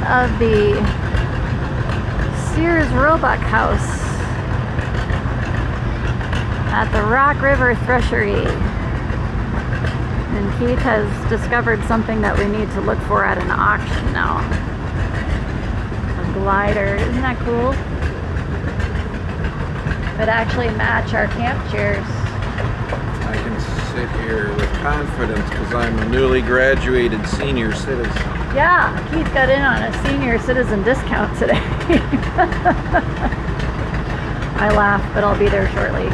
Of the Sears Roebuck house at the Rock River Thresheree, and Keith has discovered something that we need to look for at an auction now. A glider. Isn't that cool? It actually match our camp chairs. I can sit here with confidence because I'm a newly graduated senior citizen. Yeah, Keith got in on a senior citizen discount today. I laugh, but I'll be there shortly.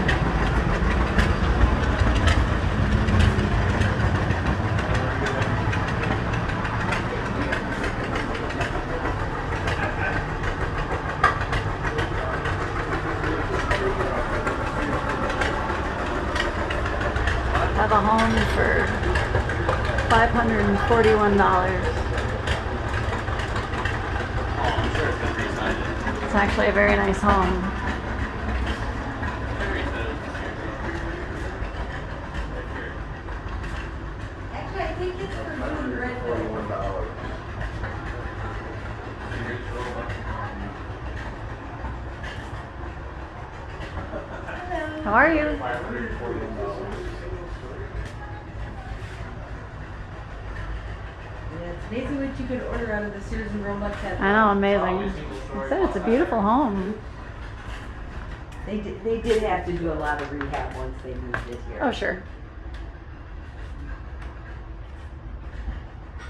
Have a home for $541. It's actually a very nice home. Actually, I think it's for blue and red. $41. How are you? It's amazing what you could order out of the Sears and Roebuck set. I know, amazing. I said it's a beautiful home. They did have to do a lot of rehab once they moved it here. Oh, sure.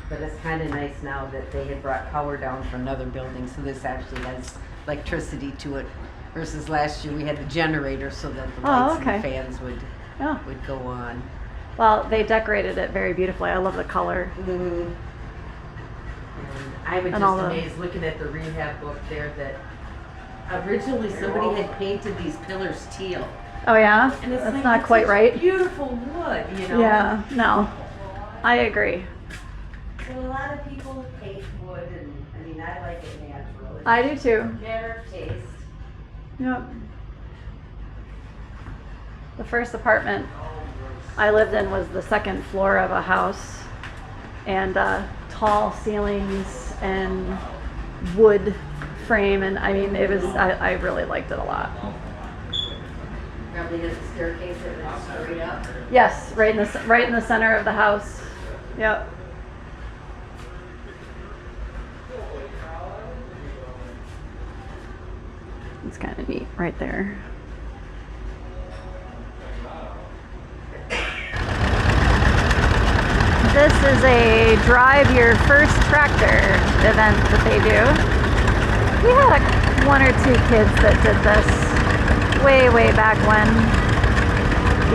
But it's kind of nice now that they had brought power down from another building, so this actually has electricity to it. Versus last year we had a generator so that the lights and fans would go on. Well, they decorated it very beautifully. I love the color. Mm-hmm. I was just amazed looking at the rehab book there that originally somebody had painted these pillars teal. Oh yeah? And it's That's like, not quite right. Beautiful wood, you know? Yeah, no. I agree. So a lot of people hate wood, and I mean, I like it natural. It's I do too. matter of taste. Yep. The first apartment I lived in was the second floor of a house, and tall ceilings and wood frame, and I mean, it was, I really liked it a lot. Probably has a staircase that went straight up. Yes, right in the center of the house. Yep. It's kind of neat right there. This is a drive your first tractor event that they do. We had one or two kids that did this way back when,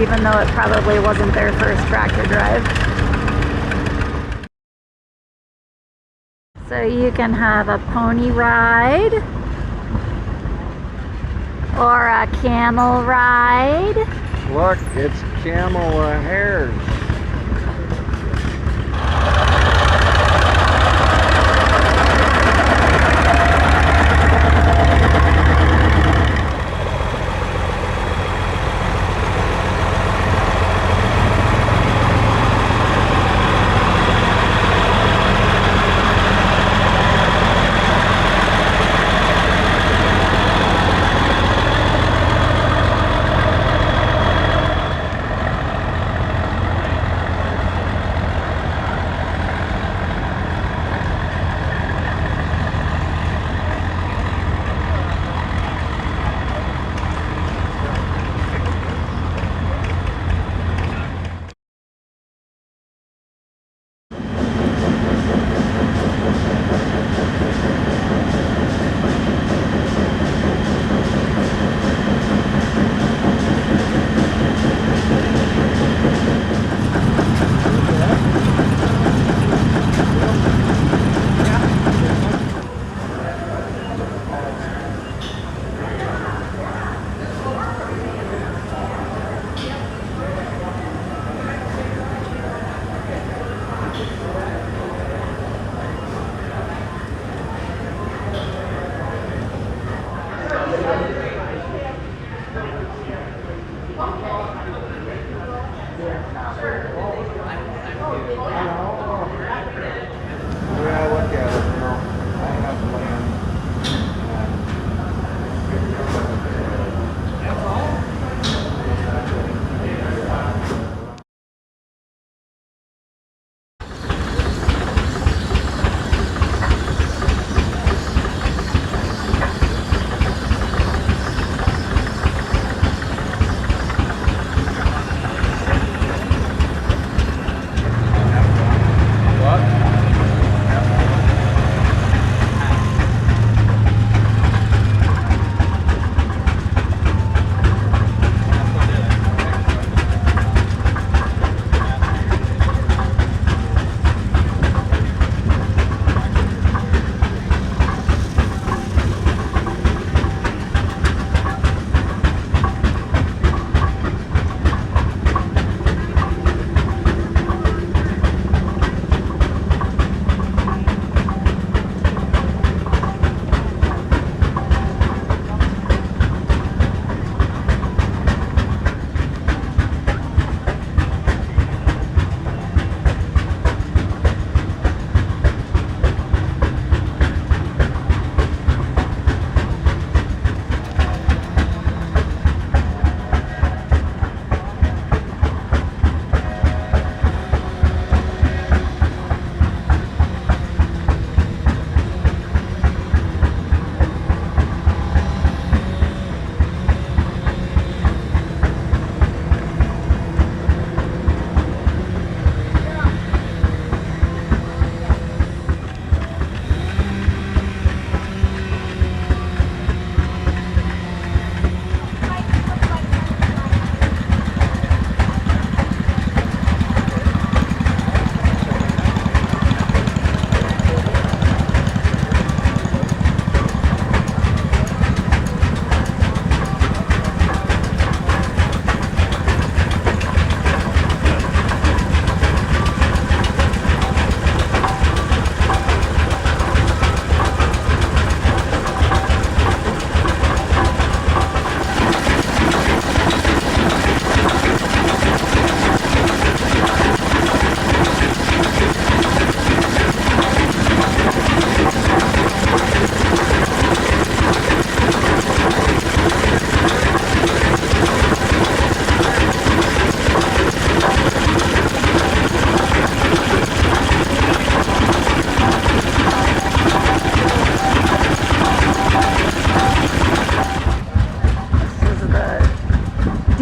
even though it probably wasn't their first tractor drive. So you can have a pony ride or a camel ride. Look, it's camel hares.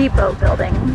depot building.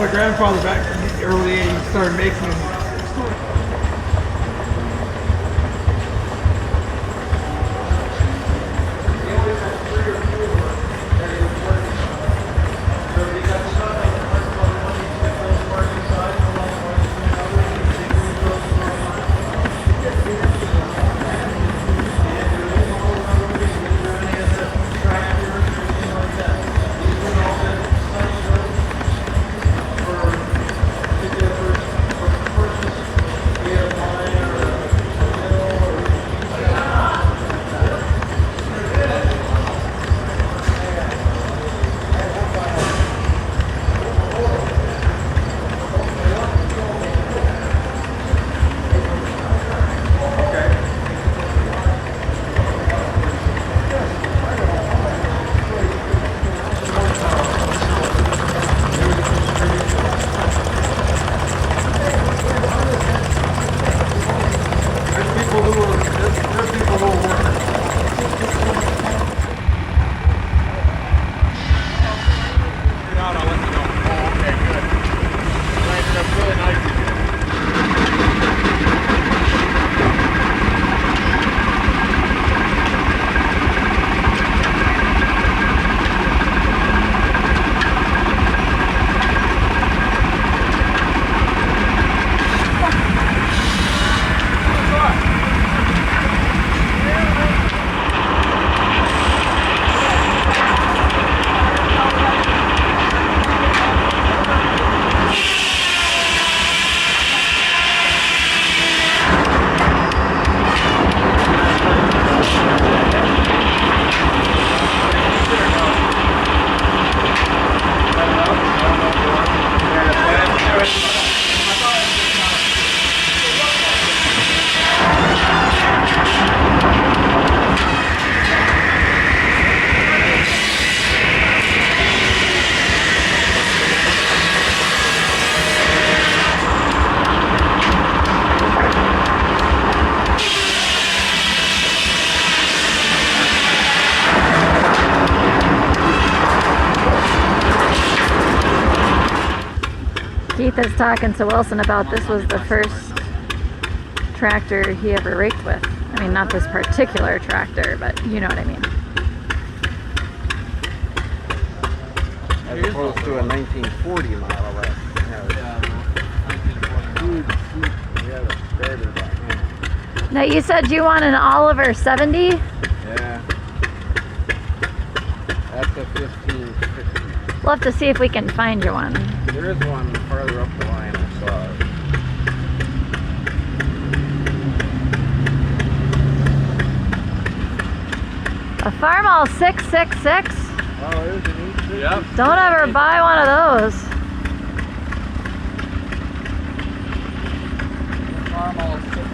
My grandfather back in the early 80s started making them. Keith is talking to Wilson about this was the first tractor he ever raked with. I mean, not this particular tractor, but you know what I mean. As opposed to a 1940 model that huge seat. Yeah, that started that. Now you said you want an Oliver 70? Yeah. That's a 1560. We'll have to see if we can find you one. There is one farther up the line, I saw it. A Farmall 666? Oh, there's an E60. Yep. Don't ever buy one of those. Farmall 666.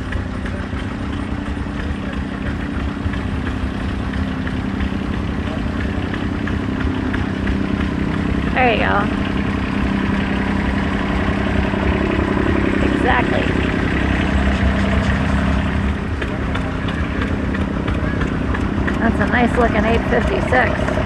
There you go. Exactly. That's a nice looking 856.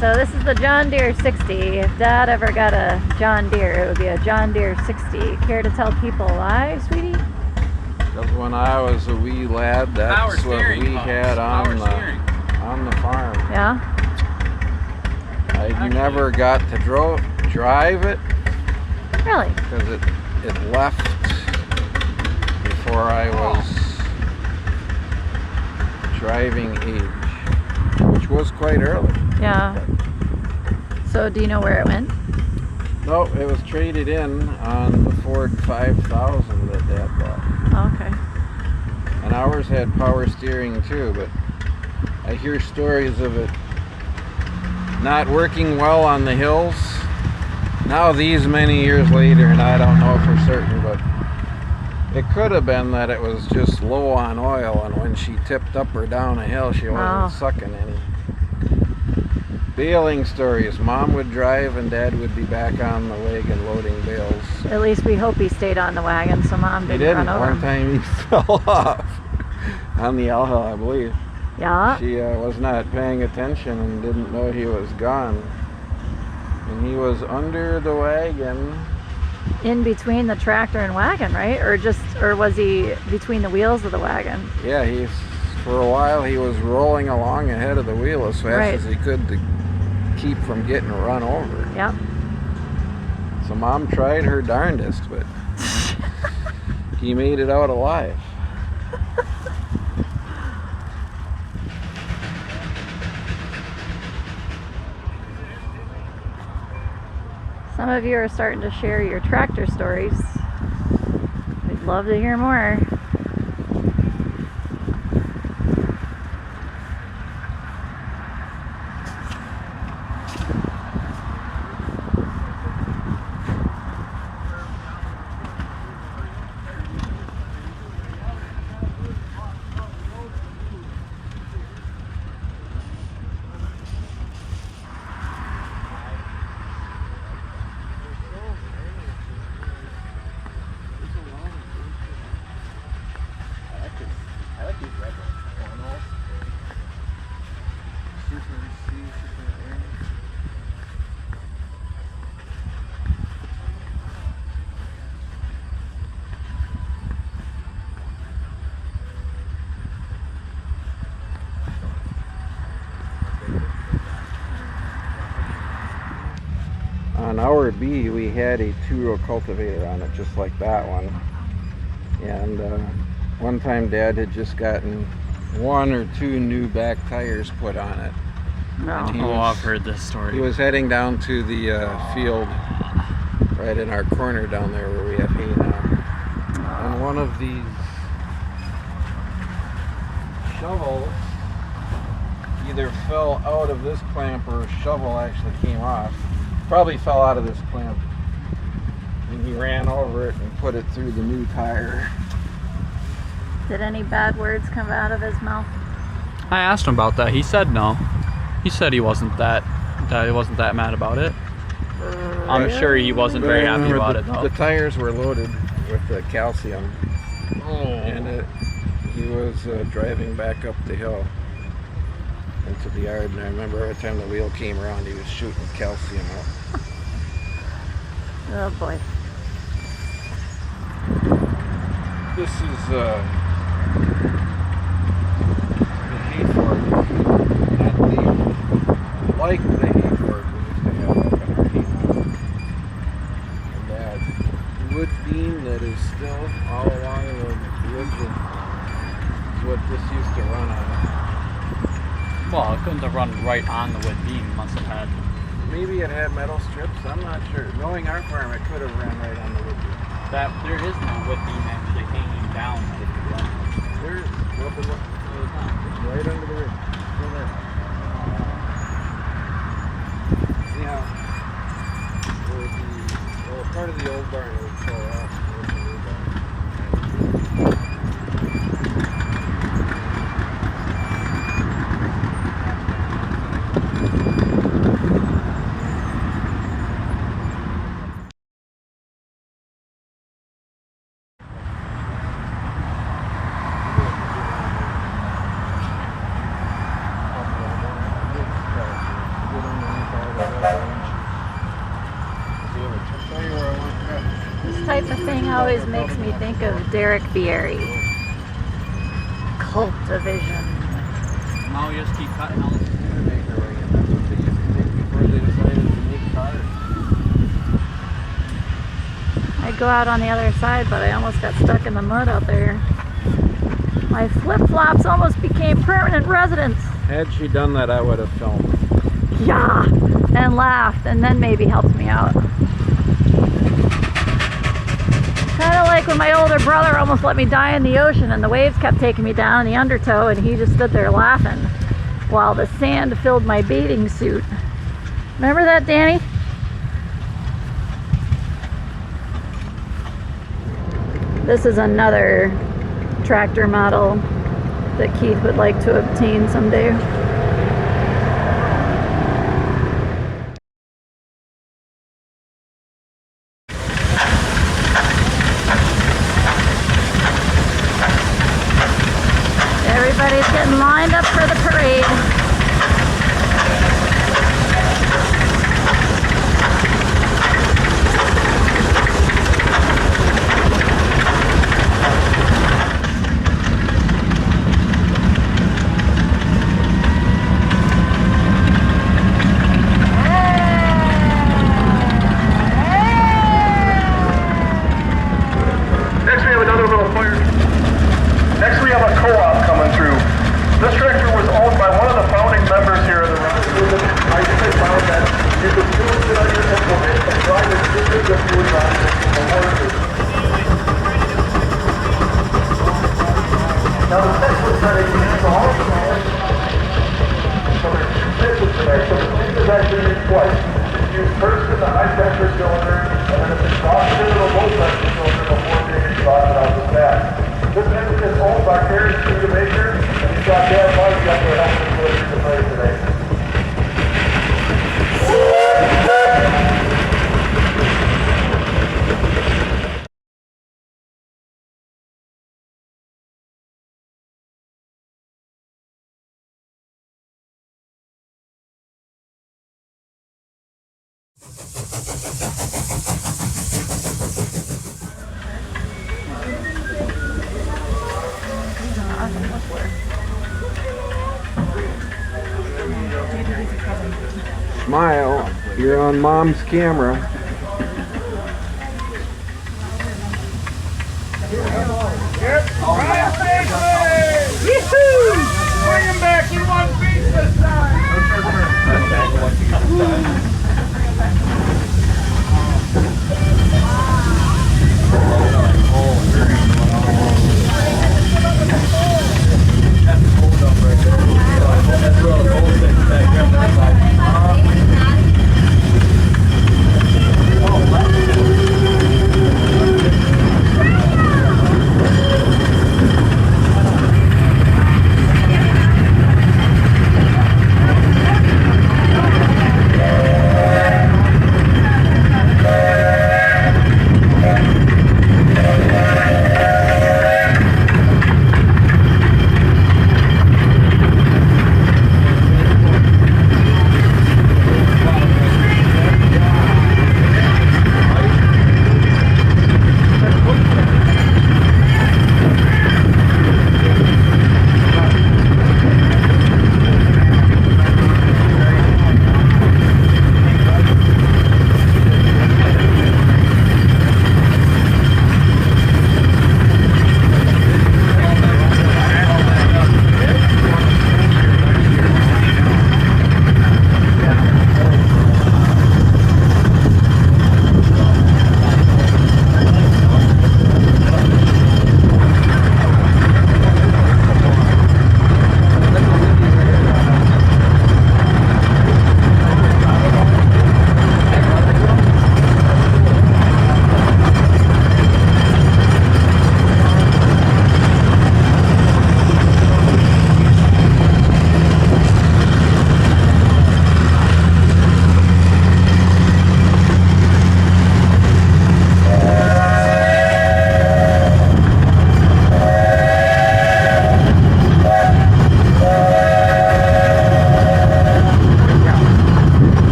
So this is the John Deere 60. If Dad ever got a John Deere, it would be a John Deere 60. Care to tell people why, sweetie? Because when I was a wee lad, that's what we had on the farm. Yeah? I never got to drive it. Really? Because it left before I was driving age, which was quite early. Yeah. So do you know where it went? No, it was traded in on the Ford 5000 that Dad bought. Oh, okay. And ours had power steering too, but I hear stories of it not working well on the hills. Now these many years later, and I don't know for certain, but it could have been that it was just low on oil, and when she tipped up or down a hill, she wasn't sucking any. Baling stories. Mom would drive and Dad would be back on the wagon loading bales. At least we hope he stayed on the wagon so Mom didn't run over him. One time he fell off on the L hill, I believe. Yeah? She was not paying attention and didn't know he was gone. And he was under the wagon. In between the tractor and wagon, right? Or was he between the wheels of the wagon? Yeah, for a while he was rolling along ahead of the wheel as fast as he could to keep from getting run over. Yep. So Mom tried her darndest, but he made it out alive. Some of you are starting to share your tractor stories. We'd love to hear more. on our B, we had a 2-row cultivator on it, just like that one. And one time Dad had just gotten 1 or 2 new back tires put on it. No. I've heard this story. He was heading down to the field right in our corner down there where we have hay now. And one of these shovels either fell out of this clamp or a shovel actually came off. Probably fell out of this clamp. And he ran over it and put it through the new tire. Did any bad words come out of his mouth? I asked him about that. He said no. He said he wasn't that mad about it. I'm sure he wasn't very happy about it though. The tires were loaded with the calcium. Oh. And he was driving back up the hill into the yard, and I remember every time the wheel came around he was shooting calcium up. Oh boy. This is the hay fork, not the, like the hay fork we used to have up in our hay mound. And that wood beam that is still all along the ridge is what this used to run on. Well, it couldn't have run right on the wood beam. It must have had. Maybe it had metal strips, I'm not sure. Knowing our farm, it could have ran right on the wood beam. There is no wood beam actually hanging down that it could run. There is. Look. It's right under the ridge. Still there. Yeah. Part of the old barn was tore off. This type of thing always makes me think of Derek Bierry. Cult division. Now you just keep cutting all this. I'd go out on the other side, but I almost got stuck in the mud out there. My flip-flops almost became permanent residents. Had she done that, I would have filmed. Yeah, and laughed, and then maybe helped me out. Kind of like when my older brother almost let me die in the ocean and the waves kept taking me down in the undertow and he just stood there laughing while the sand filled my bathing suit. Remember that, Danny? This is another tractor model that Keith would like to obtain someday. Everybody's getting lined up for the parade. Next we have another little fire. Next we have a co-op coming through. This tractor was owned by one of the founding members here in the Rock River. I just found that you could use it on your implement and drive it just as if you were driving a horse. Now the next one's that it uses all of the noise. So there's 2 pitches today, so the thing is actually used twice. It's used first in the high pressure cylinder, and then it's exhausted into the low pressure cylinder before being exhausted out the back. This engine is owned by Sears Studebaker, and he's got Dad Mike up there helping us deliver the parade today. Smile. You're on Mom's camera.